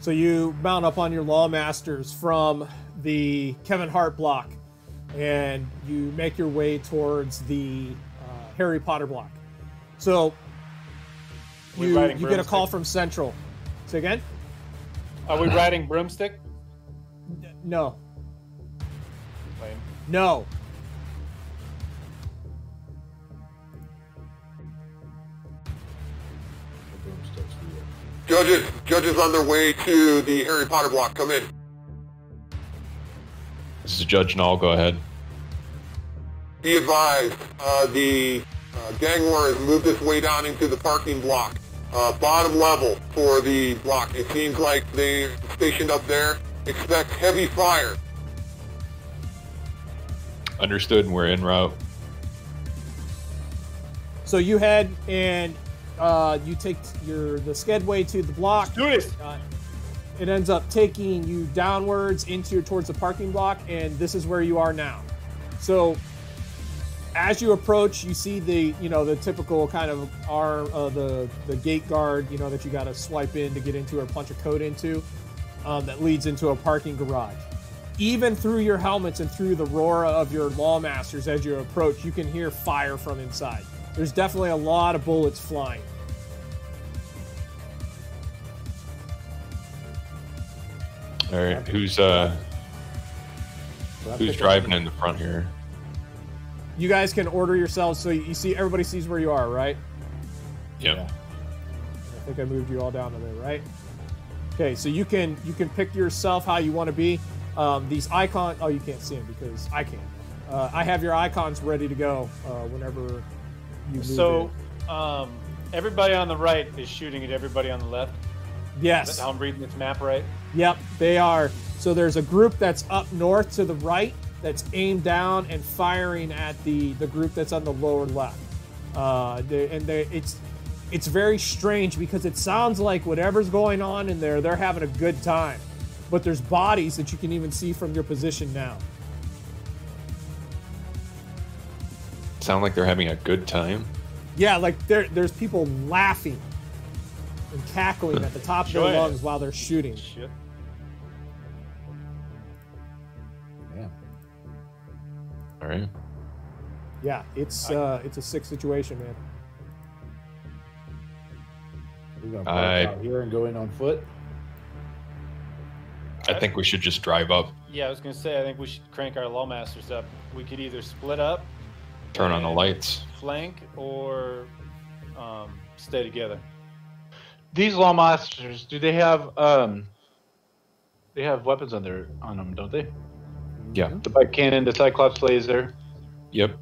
So you mount up on your Lawmasters from the Kevin Hart block, and you make your way towards the Harry Potter block. So you get a call from Central. Say again? Are we riding broomstick? No. Lame. No. Judges on their way to the Harry Potter block. Come in. This is Judge Null. Go ahead. Be advised, the gang war has moved its way down into the parking block. Bottom level for the block. It seems like they're stationed up there. Expect heavy fire. Understood, and we're en route. So you head and you take the skidway to the block. Do this. It ends up taking you downwards towards the parking block, and this is where you are now. So as you approach, you see the typical kind of the gate guard, that you got to swipe in to get into or punch a code into, that leads into a parking garage. Even through your helmets and through the roar of your Lawmasters as you approach, you can hear fire from inside. There's definitely a lot of bullets flying. All right, who's driving in the front here? You guys can order yourselves, so you see, everybody sees where you are, right? Yep. Yeah. I think I moved you all down to there, right? Okay, so you can pick yourself how you want to be. These icons, you can't see them because I can't. I have your icons ready to go whenever you move in. Everybody on the right is shooting at everybody on the left? Yes. Is that how I'm reading this map right? Yep, they are. So there's a group that's up north to the right that's aimed down and firing at the group that's on the lower left. It's very strange because it sounds like whatever's going on in there, they're having a good time. But there's bodies that you can even see from your position now. Sound like they're having a good time? Yeah, like there's people laughing and cackling at the top of their lungs while they're shooting. Shit. Yeah. All right. Yeah, it's a sick situation, man. We're gonna park out here and go in on foot. I think we should just drive up. Yeah, I was gonna say I think we should crank our Lawmasters up. We could either split up, Turn on the lights. flank, or stay together. These Lawmasters, do they have weapons on them, don't they? Yeah. The bike cannon, the Cyclops laser. Yep.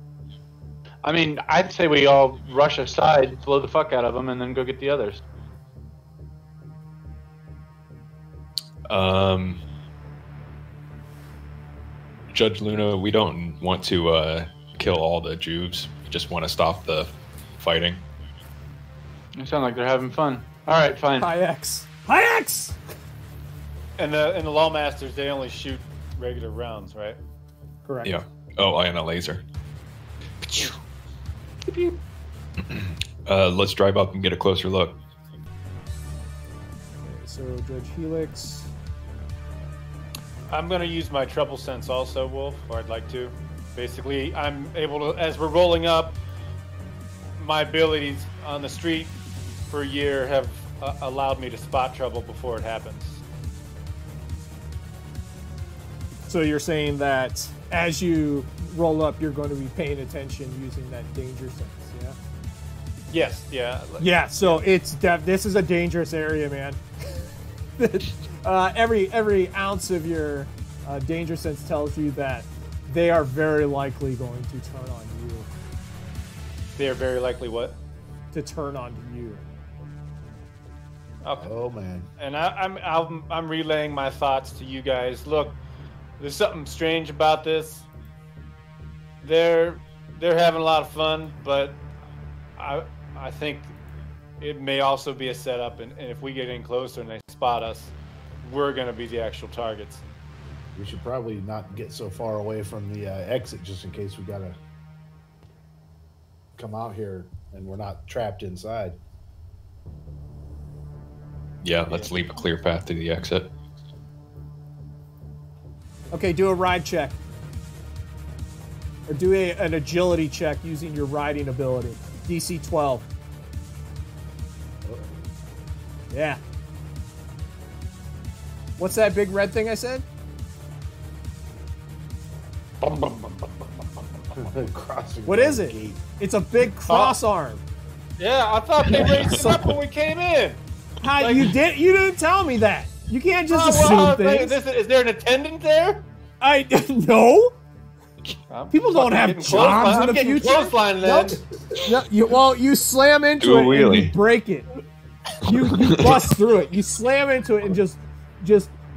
I mean, I'd say we all rush aside, blow the fuck out of them, and then go get the others. Judge Luna, we don't want to kill all the Juves. We just want to stop the fighting. They sound like they're having fun. All right, fine. High X. High X! And the Lawmasters, they only shoot regular rounds, right? Correct. Yeah. Oh, and a laser. Let's drive up and get a closer look. Okay, so Judge Helix. I'm going to use my treble sense also, Wolf, or I'd like to. Basically, I'm able to, as we're rolling up, my abilities on the street for a year have allowed me to spot trouble before it happens. So you're saying that as you roll up, you're going to be paying attention using that danger sense, yeah? Yes, yeah. Yeah, so this is a dangerous area, man. Every ounce of your danger sense tells you that they are very likely going to turn on you. They are very likely what? To turn on you. Okay. Oh man. And I'm relaying my thoughts to you guys. Look, there's something strange about this. They're having a lot of fun, but I think it may also be a setup, and if we get in closer and they spot us, we're going to be the actual targets. We should probably not get so far away from the exit just in case we gotta come out here and we're not trapped inside. Yeah, let's leave a clear path to the exit. Okay, do a ride check. Or do an agility check using your riding ability. DC 12. Yeah. What's that big red thing I said? What is it? Gate. It's a big cross arm. Yeah, I thought they raised it up when we came in. How you didn't tell me that. You can't just assume things. Is there an attendant there? I no. People don't have getting jobs in the getting future. Clothesline then. No, you slam into Do a it and wheelie. you break it. You bust through it. You slam into it and just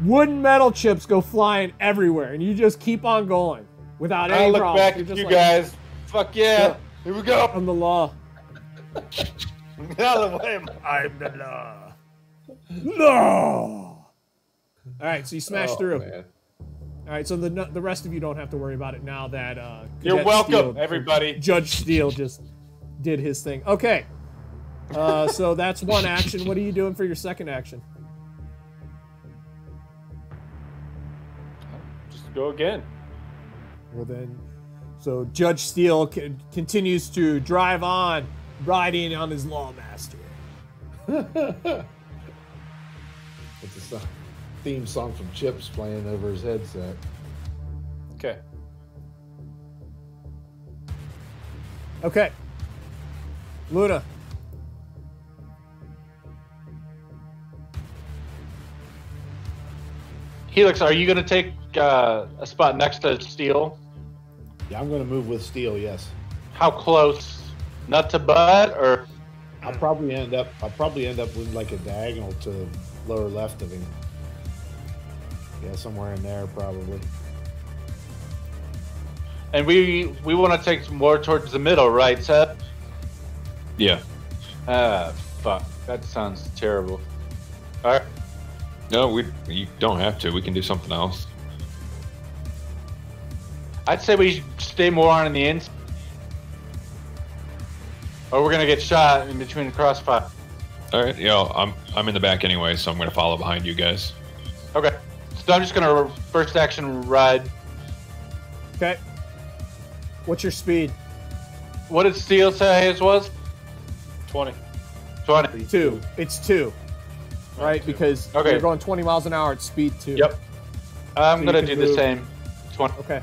wooden metal chips go flying everywhere, and you just keep on going without I any look problems. back You're at just you like, guys. Fuck yeah. Here we go. I'm the law. Get out of the way. I'm the law. No. All right, so you smash through. Man. All right, so the rest of you don't have to worry about it now that You're Cadet welcome, Steele- everybody. Judge Steele just did his thing. Okay, so that's one action. What are you doing for your second action? Just go again. Well then, so Judge Steele continues to drive on, riding on his lawmaster. It's a theme song from Chips playing over his headset. Okay. Okay, Luna. Helix, are you going to take a spot next to Steel? Yeah, I'm going to move with Steel. Yes, How close? Nut to butt, or I'll probably end up with like a diagonal to the lower left of him. Yeah, somewhere in there probably. and we want to take more towards the middle, right, Seth? Yeah. Ah, fuck. That sounds terrible. All right. No, you don't have to. We can do something else. I'd say we stay more on the inside. Or we're gonna get shot in between the crossfire. All right. Yeah, I'm in the back anyway, so I'm going to follow behind you guys. Okay. So I'm just gonna first action ride. Okay. What's your speed? What did Steel say his was? 20. 20. 2. It's 2. Right? Because Okay. you're going 20 miles an hour at speed 2. Yep. I'm So you gonna can do the move- same. 20. Okay.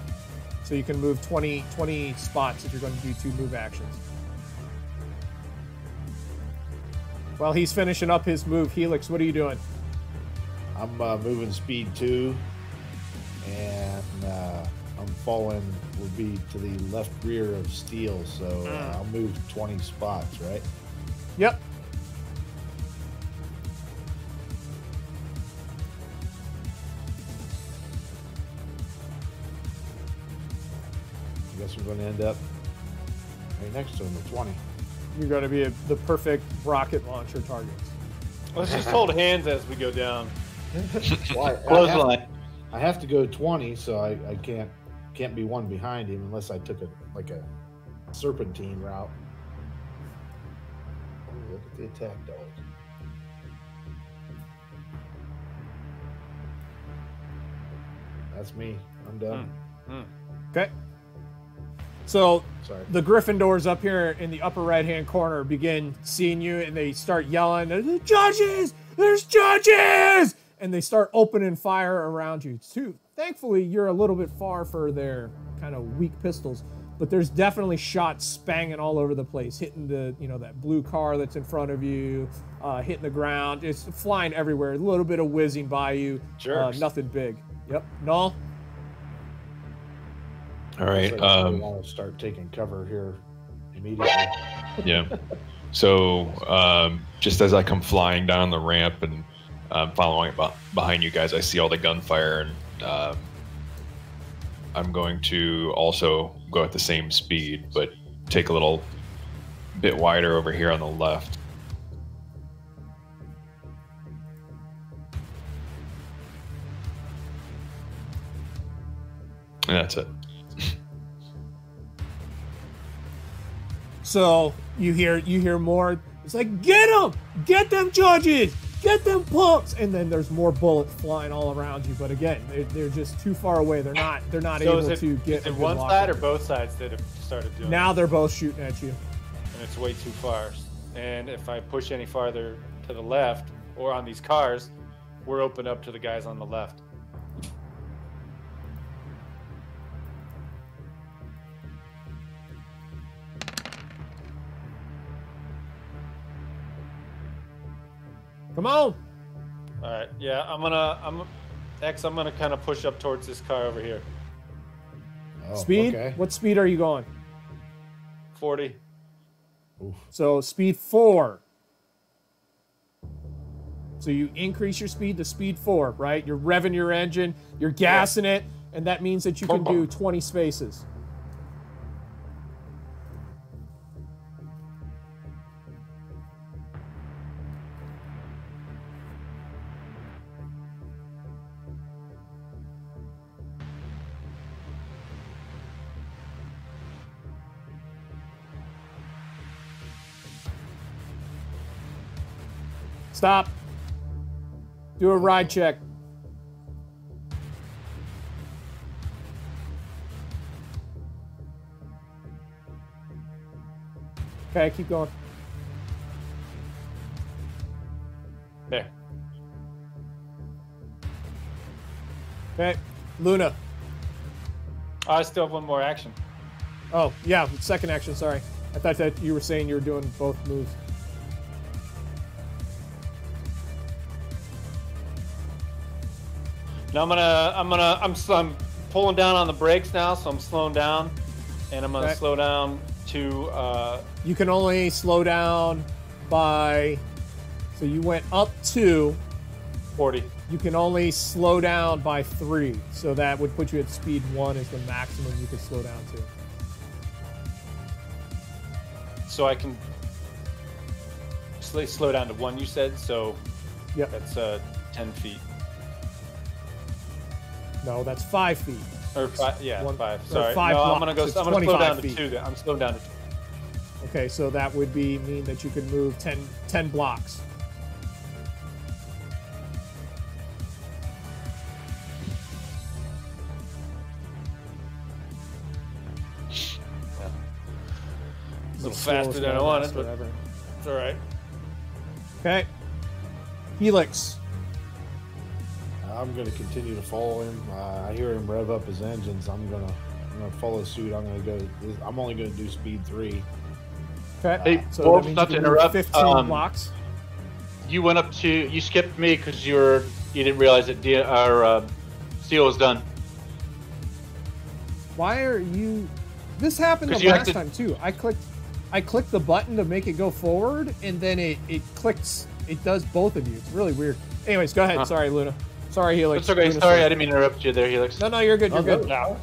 So you can move 20 spots if you're going to do 2 move actions. While he's finishing up his move, Helix, what are you doing? I'm moving speed 2, and I'm falling would be to the left rear of Steel, so I'll move 20 spots, right? Yep. I guess I'm going to end up right next to him at 20. You're going to be the perfect rocket launcher target. Let's just hold hands as we go down. Well, Clothesline. I have to go 20, so I can't be one behind him unless I took a serpentine route. Oh, look at the attack dog. That's me. I'm done. Okay. So Sorry. the Gryffindors up here in the upper right-hand corner begin seeing you, and they start yelling, "There's judges! There's judges!" And they start opening fire around you, too. Thankfully, you're a little bit far for their kind of weak pistols, but there's definitely shots spanging all over the place, hitting that blue car that's in front of you, hitting the ground. It's flying everywhere. A little bit of whizzing by you. Jerks. Nothing big. Yep. Null? All right. I want to start taking cover here immediately. Yeah. So just as I come flying down the ramp and following behind you guys, I see all the gunfire, and I'm going to also go at the same speed, but take a little bit wider over here on the left. And that's it. So you hear more. It's like, get them judges, get them punks, and then there's more bullets flying all around you. But again, they're just too far away. They're not So able to get. Is it one side or both sides that have started doing? Now they're both shooting at you. And it's way too far. And if I push any farther to the left or on these cars, we're open up to the guys on the left. Come on. All right. Yeah, I'm gonna kind of push up towards this car over here. Oh, Speed? Okay. What speed are you going? 40. Oof. So speed 4. So you increase your speed to speed 4, right? You're revving your engine, you're gassing it, and that means that you can do 20 spaces. Stop. Do a ride check. Okay, keep going. There. Okay, Luna. I still have one more action. Oh, yeah, second action, sorry. I thought that you were saying you were doing both moves. Now I'm pulling down on the brakes now, so I'm slowing down, and I'm gonna slow down to. You can only slow down by. So you went up 2. 40. You can only slow down by 3. So that would put you at speed 1 is the maximum you could slow down to. So I can slow down to 1. You said so. Yep. That's 10 feet. No, that's 5 feet. Or 5, yeah, 5. or Sorry, 5 no, I'm blocks. gonna slow down to feet. 2. I'm slowing down to 2. Okay, so that would mean that you could move 10 blocks. A little faster than I wanted, but it's all right. Okay. Helix. I'm going to continue to follow him. I hear him rev up his engines. I'm gonna follow suit. I'm only going to do speed 3. Okay. Hey, so Wolf, that means not you to can move interrupt, 15 blocks. You skipped me because you didn't realize that our steel was done. Why are you? This happened the last time too. I clicked the button to make it go forward, and then it clicks. It does both of you. It's really weird. Anyways, go ahead. Huh. Sorry, Luna. Sorry, Helix. That's okay. Luna, Sorry, I didn't mean to interrupt you there, Helix. No, you're good. You're good. No.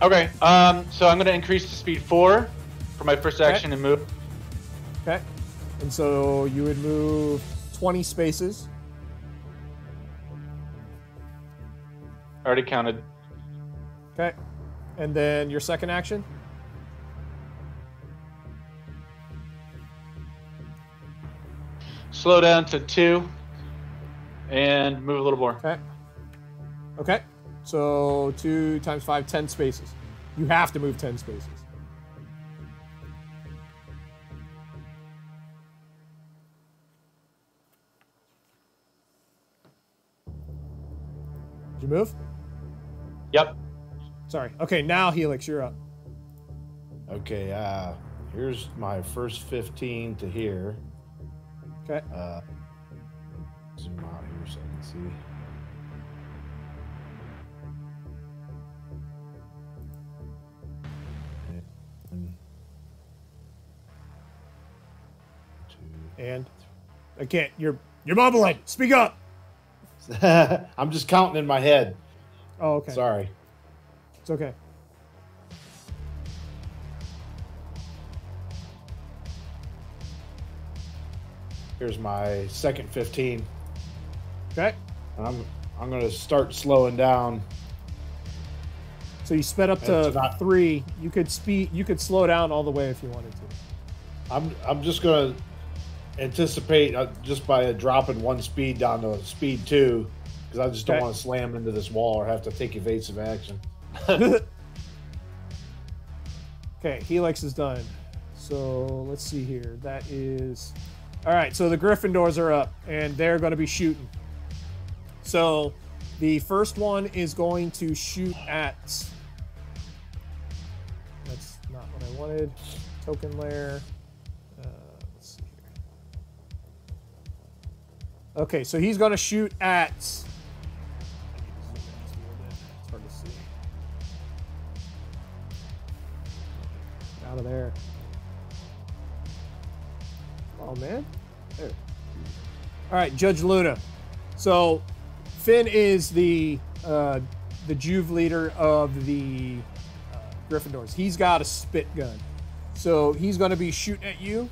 Okay. So I'm going to increase to speed 4 for my first action and move. Okay. And so you would move 20 spaces. Already counted. Okay. And then your second action? Slow down to 2 and move a little more. Okay. Okay. So 2 times 5, 10 spaces. You have to move 10 spaces. Did you move? Yep. Sorry. Okay, now Helix, you're up. Okay, here's my first 15 to here. Okay. Zoom out here so I can see. And again, you're mumbling. Speak up. I'm just counting in my head. Oh, okay. Sorry. It's okay. Here's my second 15. Okay. I'm going to start slowing down. So you sped up to 3. You could slow down all the way if you wanted to. I'm just going to anticipate just by dropping 1 speed down to speed 2, because I just don't Okay. want to slam into this wall or have to take evasive action. Okay, Helix is done. So let's see here. That is... All right, so the Gryffindors are up, and they're going to be shooting. So the first one is going to shoot at... That's not what I wanted. Token layer. Let's see here. Okay, so he's going to shoot at... It's hard to see. Out of there. Oh, man. There. All right, Judge Luna. So Finn is the Juve leader of the Gryffindors. He's got a spit gun. So he's going to be shooting at you.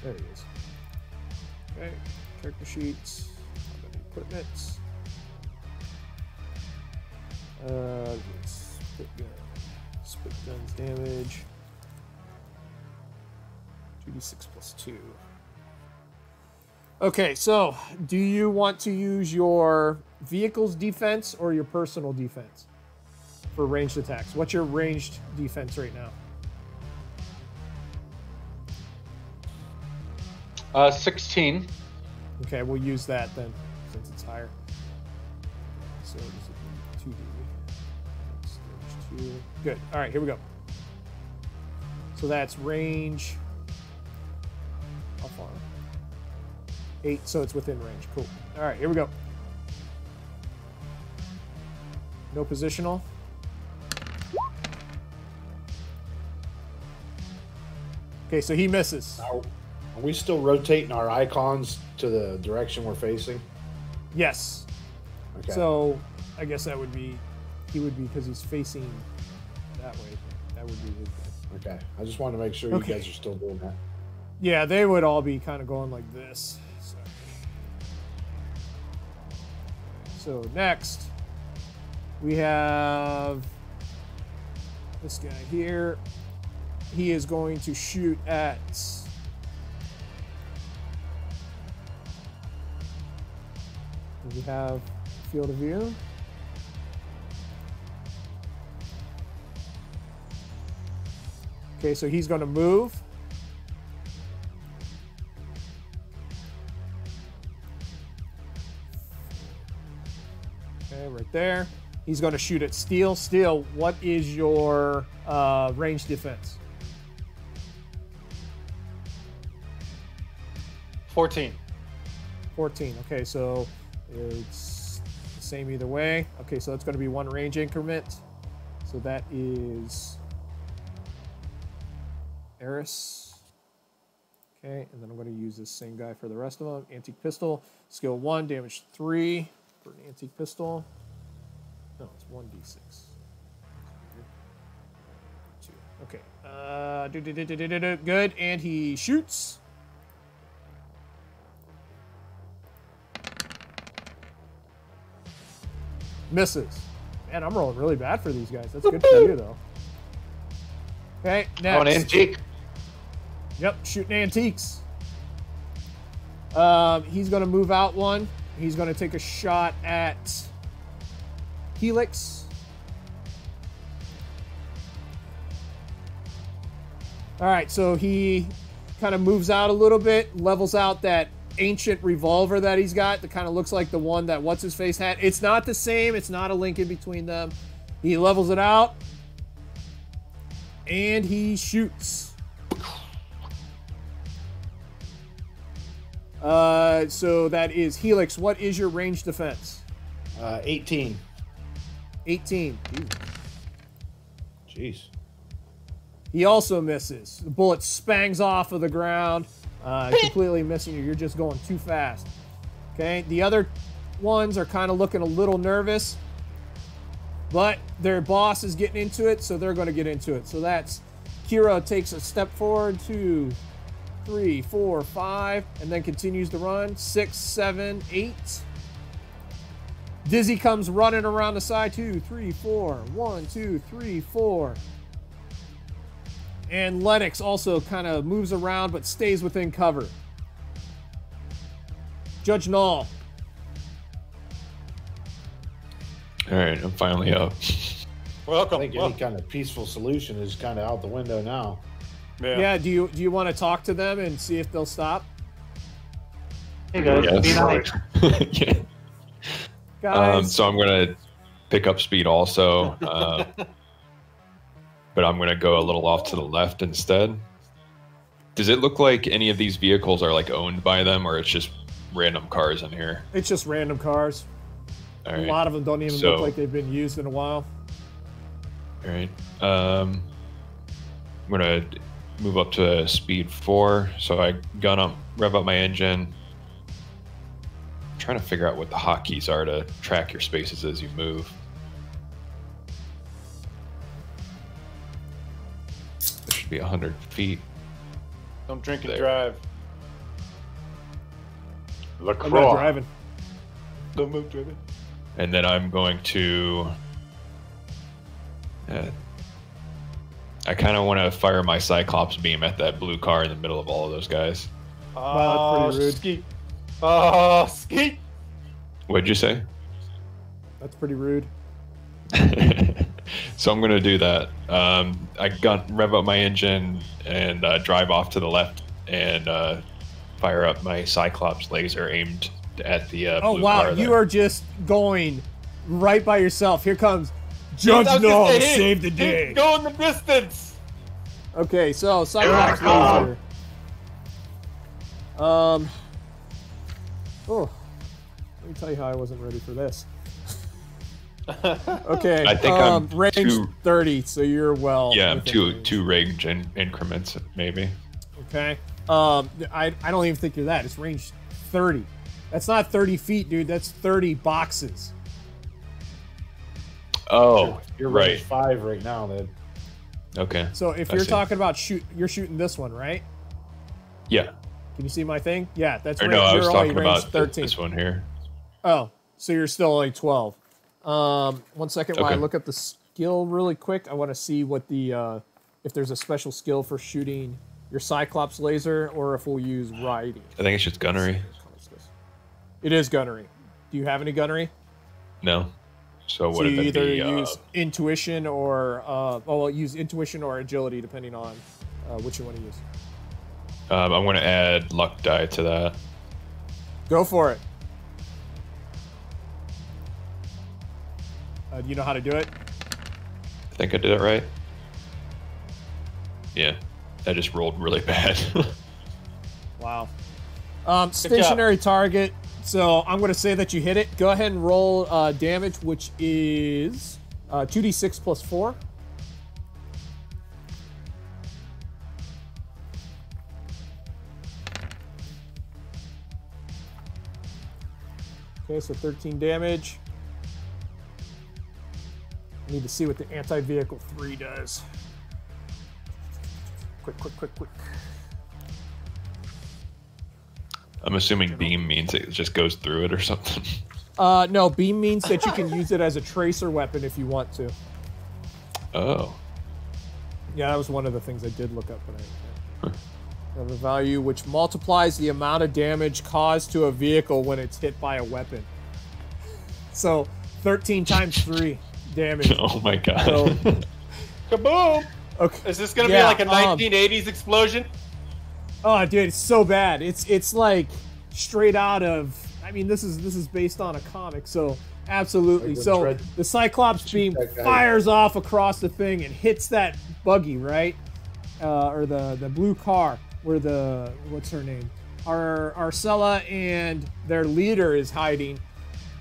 There he is. Okay, character sheets, equipment. Spit gun. Spit gun's damage. 2d6 plus 2. Okay, so do you want to use your vehicle's defense or your personal defense for ranged attacks? What's your ranged defense right now? 16. Okay, we'll use that then, since it's higher. So this is 2D. Stage 2. Good. All right, here we go. So that's range. How far? 8, so it's within range. Cool. All right, here we go. No positional. Okay, so he misses. Are we still rotating our icons to the direction we're facing? Yes. Okay. So I guess that would be, he would be, because he's facing that way. That would be his guy. Okay. I just wanted to make sure Okay. you guys are still doing that. Yeah, they would all be kind of going like this. So next, we have this guy here. He is going to shoot at... We have field of view. Okay, so he's going to move. Okay, right there. He's going to shoot at Steel. Steel, what is your range defense? 14. 14. Okay, so it's the same either way. Okay, so that's going to be 1 range increment. So that is Eris. Okay, and then I'm going to use this same guy for the rest of them. Antique pistol, skill 1, damage 3 for an antique pistol. No, it's 1d6. 2. Okay. Good, and he shoots. Misses. Man, I'm rolling really bad for these guys. That's good for you, though. Okay, next. Oh, an antique. Yep, shooting antiques. He's going to move out 1. He's going to take a shot at Helix. All right, so he kind of moves out a little bit, levels out that ancient revolver that he's got that kind of looks like the one that What's-His-Face had. It's not the same. It's not a link in between them. He levels it out, and he shoots. So that is Helix. What is your range defense? 18. 18. Jeez. He also misses. The bullet spangs off of the ground, completely missing you. You're just going too fast. Okay, the other ones are kind of looking a little nervous, but their boss is getting into it, so they're going to get into it. So that's Kira takes a step forward, 2, 3, 4, 5, and then continues to run. 6, 7, 8. Dizzy comes running around the side. 2, 3, 4. 1, 2, 3, 4. And Lennox also kind of moves around but stays within cover. Judge Null. All right, I'm finally up. Welcome. I think any kind of peaceful solution is kind of out the window now. Yeah. Do you want to talk to them and see if they'll stop? Hey guys, be nice. Yeah. Guys. So I'm gonna pick up speed also, but I'm gonna go a little off to the left instead. Does it look like any of these vehicles are like owned by them, or it's just random cars in here? It's just random cars. All A right. lot of them don't even look like they've been used in a while. All right. I'm gonna move up to speed 4. So I rev up my engine. I'm trying to figure out what the hotkeys are to track your spaces as you move. There should be 100 feet. Don't drink and There. drive. I'm not LaCroix. driving. Don't move, driven. And then I'm going to... I kind of want to fire my Cyclops beam at that blue car in the middle of all of those guys. Wow, that's pretty rude. Skeet. Oh, skeet. What'd you say? That's pretty rude. So I'm going to do that. I rev up my engine and drive off to the left and fire up my Cyclops laser aimed at the Oh blue wow, car you there. are just going right by yourself. Here comes Judge I was Null gonna to say, save the day. Go in the distance. Okay, so Cyclops laser. Oh, let me tell you how I wasn't ready for this. Okay, I think I'm range too- 30, so you're well. Yeah, within two range. range increments, maybe. Okay. I don't even think you're that. It's range 30. That's not 30 feet, dude. That's 30 boxes. Oh, You're right. range 5 right now, then. Okay. So if I you're see. talking about you're shooting this one, right? Yeah. Can you see my thing? Yeah, that's Or right. no, I You're was only talking range about 13. this one here. Oh, so you're still only 12. 1 second while I Okay. look up the skill really quick. I want to see what the if there's a special skill for shooting your Cyclops laser, or if we'll use riding. I think it's just gunnery. It is gunnery. Do you have any gunnery? No. So So would you it either be use intuition or use intuition or agility, depending on which you want to use. I'm going to add luck die to that. Go for it. Do you know how to do it? I think I did it right. Yeah. I just rolled really bad. Wow. Stationary target. So I'm going to say that you hit it. Go ahead and roll damage, which is 2d6 plus 4. Okay, so 13 damage. I need to see what the anti-vehicle 3 does. Quick. I'm assuming beam means it just goes through it or something. No, beam means that you can use it as a tracer weapon if you want to. Oh. Yeah, that was one of the things I did look up. But I have a value which multiplies the amount of damage caused to a vehicle when it's hit by a weapon. So 13 times 3 damage. Oh my god. So, Kaboom! okay. Is this gonna be Yeah, like a 1980s explosion? Oh, dude, it's so bad. It's like straight out of. I mean, this is based on a comic, so absolutely. Like when So Dredd the Cyclops beam that guy. fires off across the thing and hits that buggy, right? Or the blue car where the what's her name? Arcella and their leader is hiding,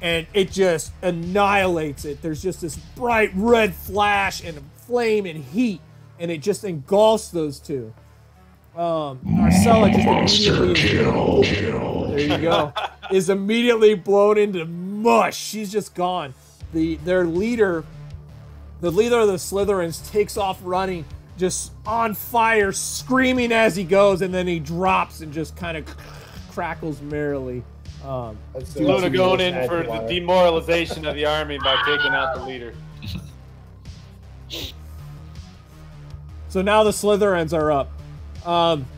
and it just annihilates it. There's just this bright red flash and flame and heat, and it just engulfs those two. Arcella just immediately there you go is immediately blown into mush. She's just gone. Their leader, the leader of the Slytherins, takes off running, just on fire, screaming as he goes, and then he drops and just kind of crackles merrily. Luna going in for the demoralization of the army by taking out the leader. So now the Slytherins are up.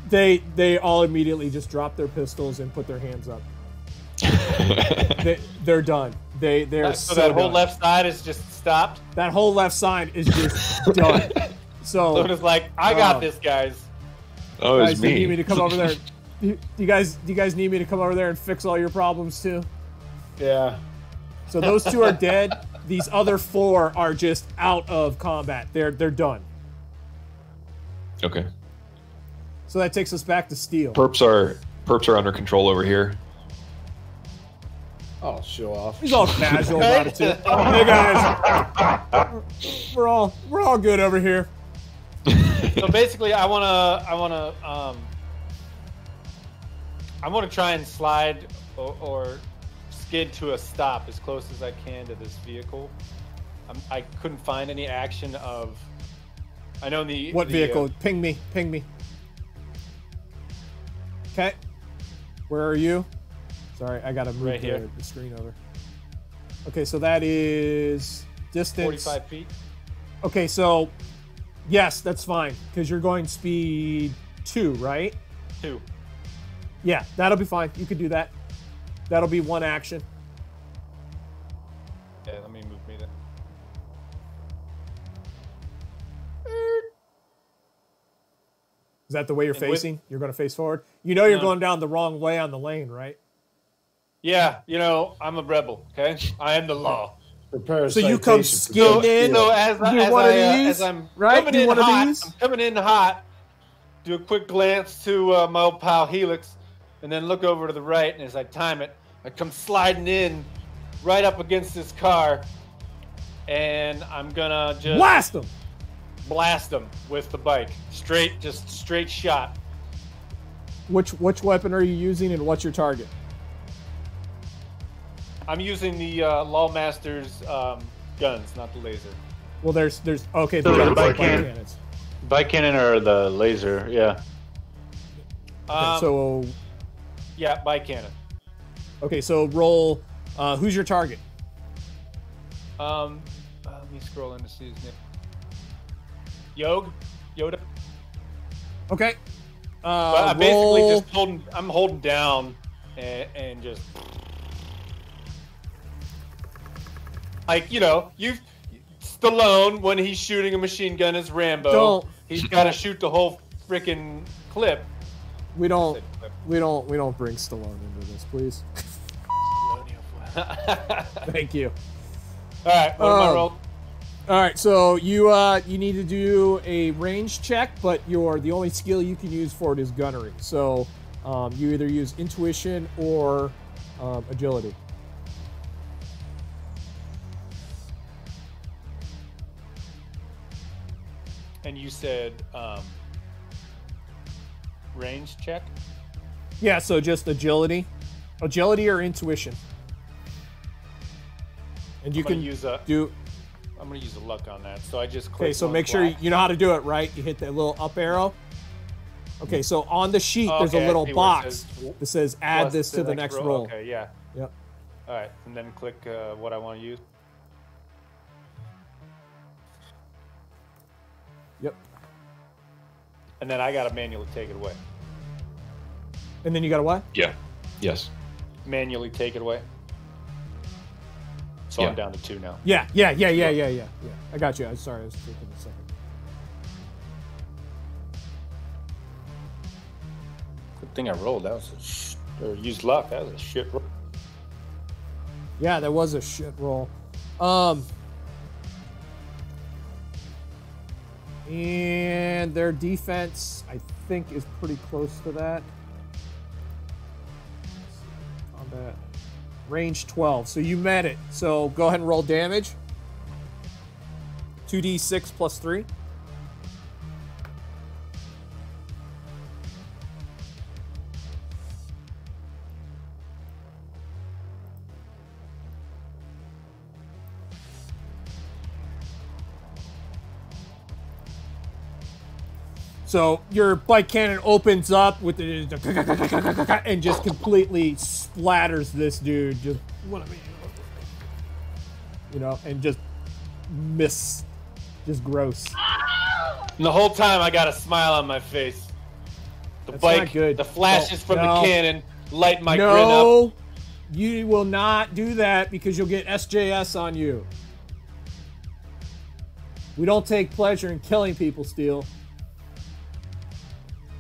They all immediately just drop their pistols and put their hands up. They're done. They're so that whole done. left side is just stopped. That whole left side is just done. So Luna's like, I got this, guys. Oh, it was guys, do you me. need me to come over there? Do you guys need me to come over there and fix all your problems too? Yeah. So those 2 are dead. These other 4 are just out of combat. They're done. Okay. So that takes us back to Steel. Perps are under control over here. Oh, show off. He's all casual about it too. Hey guys, we're all good over here. So basically, I wanna try and slide or skid to a stop as close as I can to this vehicle. I couldn't find any action of. I know What vehicle? Ping me. Okay. Where are you? Sorry, I gotta move Right here. the screen over. Okay, so that is distance. 45 feet. Okay, so yes, that's fine because you're going speed 2, right? 2. Yeah, that'll be fine. You could do that. That'll be 1 action. Yeah, let me move me then. Is that the way you're And with- facing? You're going to face forward? You know you're going down the wrong way on the lane, right? Yeah, I'm a rebel. Okay, I am the law. Prepare a So you come citation for skidding in. So as I'm right? coming Do in one of hot, these? I'm coming in hot. Do a quick glance to my old pal Helix, and then look over to the right. And as I time it, I come sliding in right up against this car, and I'm gonna just Blast him! with the bike. Straight shot. Which weapon are you using and what's your target? I'm using the Lawmaster's guns, not the laser. Well, there's okay. So They got the bike bike cannon. cannons. Bike cannon or the laser? Yeah. Okay, so Yeah, bike cannon. so roll. Who's your target? Let me scroll in to see his name. Yoda. Okay. But I'm basically roll. just holding down and just like Stallone when he's shooting a machine gun as Rambo. Don't. He's got to shoot the whole freaking clip. We don't bring Stallone into this, please. Thank you. All right, what am I roll? All right, so you need to do a range check, but the only skill you can use for it is gunnery. So you either use intuition or agility. And you said range check. Yeah, so just agility or intuition, and you I'm gonna can use a- do. I'm gonna use a luck on that. So I just click. Okay, so on make sure black. you know how to do it, right? You hit that little up arrow. Okay, so on the sheet, there's Okay, a I little see where it box says that says add plus this to the next roll. Okay, yeah. Yep. All right, and then click what I want to use. Yep. And then I gotta manually take it away. And then you got to what? Yeah. Yes. Manually take it away. So Yeah. I'm down to 2 now. Yeah. I got you. I'm sorry, I was taking a second. Good thing I rolled. That was or used luck. That was a shit roll. Yeah, that was a shit roll. And their defense, I think, is pretty close to that. Combat. Range 12. So you met it. So go ahead and roll damage. 2d6 plus 3. So your bike cannon opens up with the and just completely splatters this dude. Just and just miss. Just gross. And the whole time I got a smile on my face. The That's bike, not good. the flashes from No. the cannon light my grin No, up. you will not do that because you'll get SJS on you. We don't take pleasure in killing people, Steel.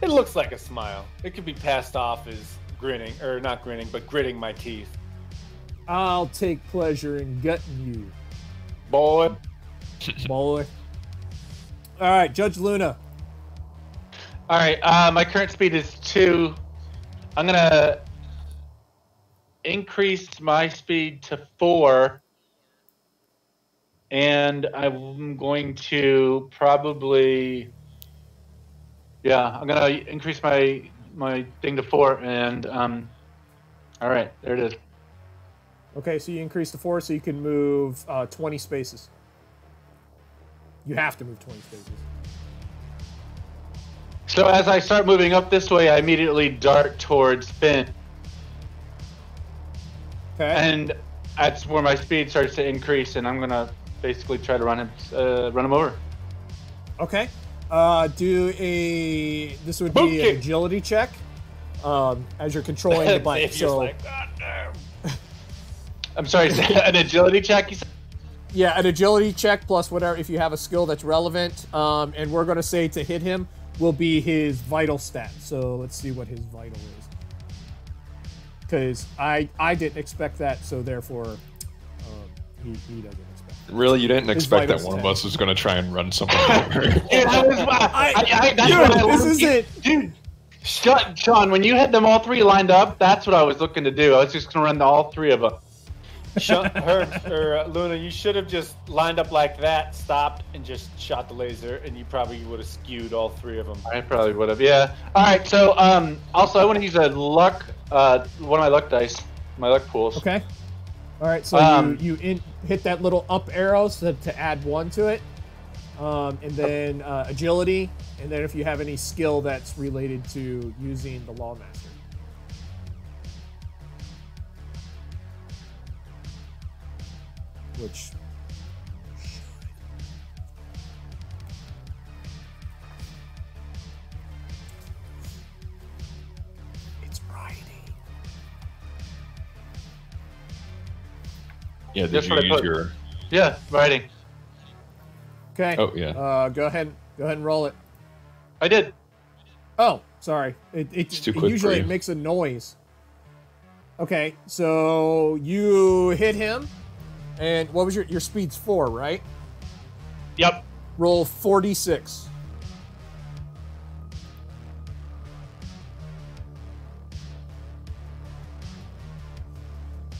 It looks like a smile. It could be passed off as grinning, or not grinning, but gritting my teeth. I'll take pleasure in gutting you, Boy. boy. All right, Judge Luna. All right, my current speed is 2. I'm gonna increase my speed to 4, and I'm going to probably, I'm gonna increase my thing to 4, and all right, there it is. Okay, so you increase to 4, so you can move 20 spaces. You have to move 20 spaces. So as I start moving up this way, I immediately dart towards Finn. Okay. And that's where my speed starts to increase, and I'm going to basically try to run him over. Okay. This would be an agility check as you're controlling the bike. If you're So, like, God damn. I'm sorry, an agility check? You said? yeah, an agility check plus whatever, if you have a skill that's relevant. And we're going to say to hit him will be his vital stat. So let's see what his vital is. Because I didn't expect that, so therefore he doesn't expect it. Really, you didn't expect that vital one of stat. us was going to try and run someone over? Dude, Dude, this is it. Dude, Sean, when you had them all 3 lined up, that's what I was looking to do. I was just going to run all 3 of them. Luna, you should have just lined up like that, stopped, and just shot the laser, and you probably would have skewed all 3 of them. I probably would have, yeah. All right, so also I want to use a luck, one of my luck dice, my luck pools. Okay. All right, so you hit that little up arrow to add 1 to it. And then agility, and then if you have any skill that's related to using the Lawmaster. Which... It's riding. Yeah, did That's you what I use put. your... Yeah, writing. Okay. Oh, yeah. Go ahead and roll it. I did. Oh, sorry. It's too quick for Usually you. it makes a noise. Okay, so you hit him, and what was your speed's 4, right? Yep. Roll 46.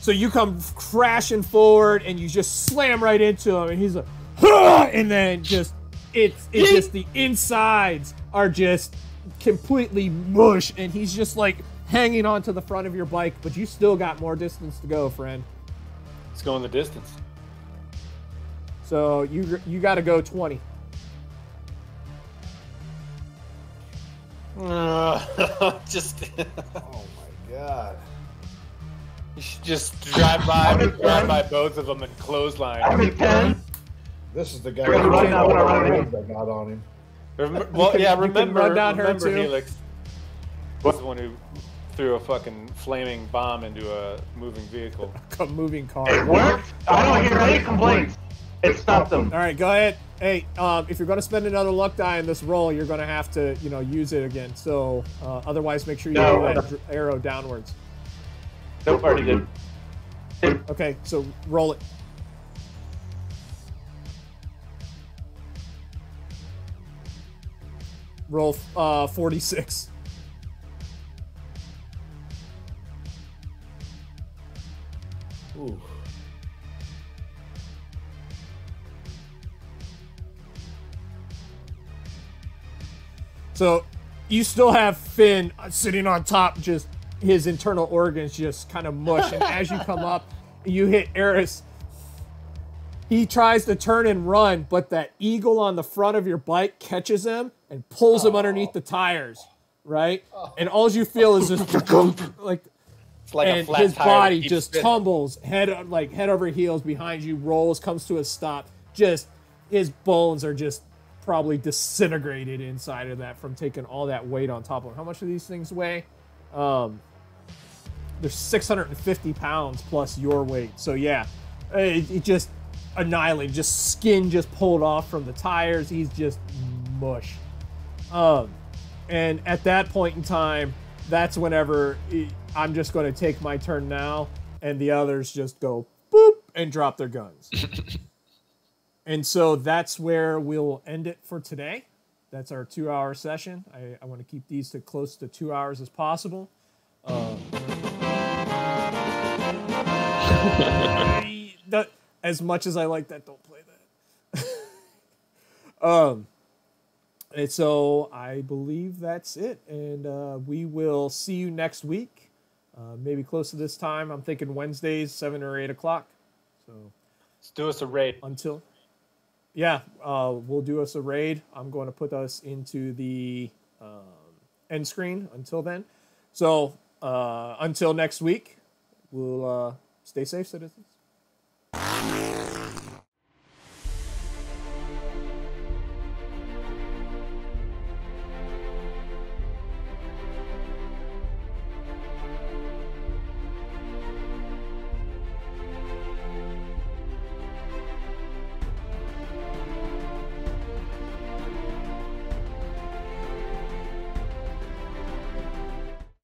So you come crashing forward, and you just slam right into him, and he's like, "Huh!" And then it's just the insides are just completely mush, and he's just like hanging onto the front of your bike, but you still got more distance to go, friend. Let's go in the distance. So you got to go 20. Just Oh my god. you should just drive by both of them and clothesline. 10. This is the guy Run down, run I got on him. Remember run down her too. Helix was the one who threw a fucking flaming bomb into a moving vehicle. A moving car. It worked. I don't hear any complaints. It stopped them. All right, go ahead. Hey, if you're going to spend another luck die in this roll, you're going to have to, use it again. So otherwise, make sure you No. roll that arrow downwards. Nope, already did. Okay, so roll it. Roll 46. Ooh. So you still have Finn sitting on top, just his internal organs just kind of mush. And as you come up, you hit Eris. He tries to turn and run, but that eagle on the front of your bike catches him and pulls him underneath the tires, right? And all you feel is just like It's like a and flat his tire body that keeps just spinning. tumbles head over heels behind you, rolls, comes to a stop. Just his bones are just probably disintegrated inside of that from taking all that weight on top of him. How much do these things weigh? They're 650 pounds plus your weight. So yeah, it just annihilated. Just skin just pulled off from the tires. He's just mush. And at that point in time, that's whenever I'm just going to take my turn now, and the others just go boop and drop their guns. And so that's where we'll end it for today. That's our 2-hour session. I want to keep these to close to 2 hours as possible. As much as I like that, don't play that. And so I believe that's it. And we will see you next week. Maybe close to this time. I'm thinking Wednesdays, 7 or 8 o'clock. So Let's do us a raid. We'll do us a raid. I'm going to put us into the end screen until then. So until next week, we'll stay safe, citizens.